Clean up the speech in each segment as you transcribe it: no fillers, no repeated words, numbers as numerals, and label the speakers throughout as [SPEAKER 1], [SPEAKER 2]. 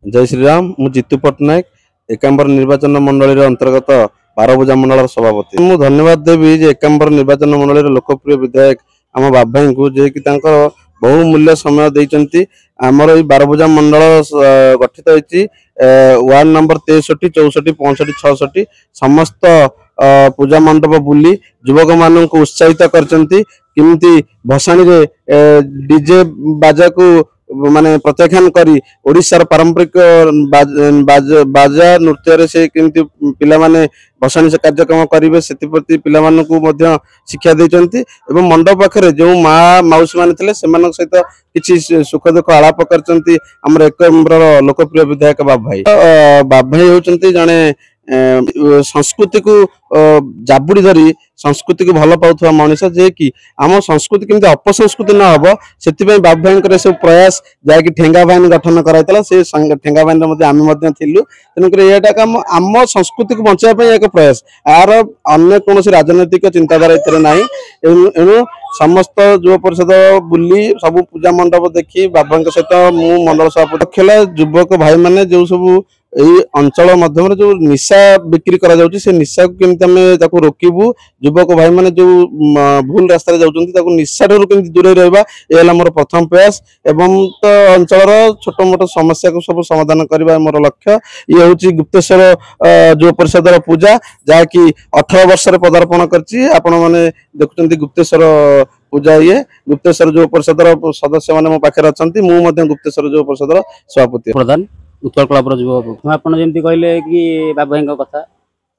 [SPEAKER 1] जय श्रीराम मु जितु पट्टनायक एकांबर निर्वाचन मंडल अंतर्गत बारभुजा मंडल सभापति मु धन्यवाद देवी जे एकांबर निर्वाचन मंडल लोकप्रिय विधायक आम बाबाई को जे कि बहुमूल्य समय देइचंती आमर ई बारभुजा मंडल गठित होती वार्ड नंबर 63 64 65 66 समस्त पूजा मंडप बुली युवक मान उत्साहित करचंती किमती भसाणी रे डीजे बाजा को माने प्रत्याख्यान करी ओडिशार पारंपरिक बाजा नृत्य से केमती पिला माने भसाणी कार्यक्रम करेंगे से पिला मानकु मध्य शिक्षा देइचंती एवं मंडप पाखरे जो माँ माउसी माने थिले सेमानक सहित किछि सुख दुख आलाप करचंती हमर एकम्बर लोकप्रिय विधायक बाबाई बाबाई होचंती जने संस्कृति को जाबुड़ी धरी संस्कृति को भल पाउथवा मनुष्य जे कि आम संस्कृति केमती अपसंस्कृति न हबो सेति बाबू भाई सब प्रयास जहाँकि ठेंगा बाहिनी गठन कराइतला से ठेंगा बाहिनी आम थिलु तेणुक आम संस्कृति को बचाई एक प्रयास यार अन्य कौन राजनैतिक चिंताधारा इतने ना एणु समस्त युव परिषद बुली सब पूजा मंडप देखी बाबा सहित मु मंडल सभापति खेला युवक भाई माने जो सब यही अंचल मध्यम जो निशा बिक्री करा जाउची से निशा को केमती आमे ताको रोकिबू युवक भाई माने जो भूल रास्ता जाउचंती ताको निशा ठारू केमती दूर रहबा ए हला मोर प्रथम प्रयास एवं तो अंचल छोट मोट समस्या को सब समाधान करबा मोर लक्ष्य ये होची गुप्तेश्वर जो परिषद पूजा जहा कि 18 वर्ष रे पदार्पण करची आपण माने देखुचंती गुप्तेश्वर पूजा ये गुप्तेश्वर जो परिषद सदस्य माने मो पाखे अछंती मु मध्य गुप्तेश्वर जो परिषद सभापति
[SPEAKER 2] प्रधान उत्कल क्लब युवा आप कहले कि बाबाई कथा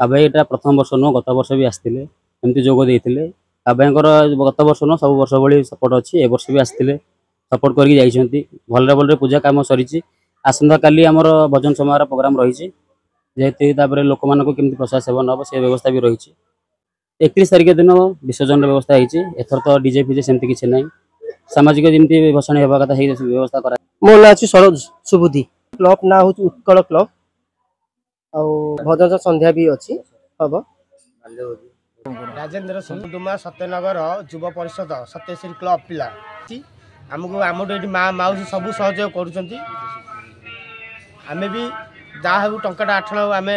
[SPEAKER 2] बाबाई यहाँ प्रथम वर्ष नुह गत वर्ष भी आसते एमती जोग देते बाबाई गत वर्ष नुह सब वर्ष भाई सपोर्ट अच्छी ए वर्ष भी आसते सपोर्ट करके भल भल पूजा कम सरी आसंता काली आमर भजन समारोह प्रोग्राम रही जेहेतु लोक मान केमती प्रसाद सेवन हम से व्यवस्था भी रही 31 तारिख दिन विसर्जन व्यवस्था होती एथर तो डीजे फिजे सेमती किसी ना सामाजिक जमी भसाणी होगा कथा व्यवस्था करा
[SPEAKER 3] मो ना सरोज सुबुद्धि क्लब ना हूँ उत्कल क्लब आ भजन संध्या भी अच्छी हम
[SPEAKER 4] राजेन्द्र सिंह सत्यनगर युव परिषद सत्यश्री क्लब पिला आमको आम माँ माउसी सब सहयोग कर आम भी जहाँ टंका आठ आम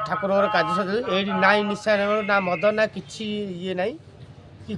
[SPEAKER 4] ठाकुर कार्य ना निशा ना मद ना कि ये ना कि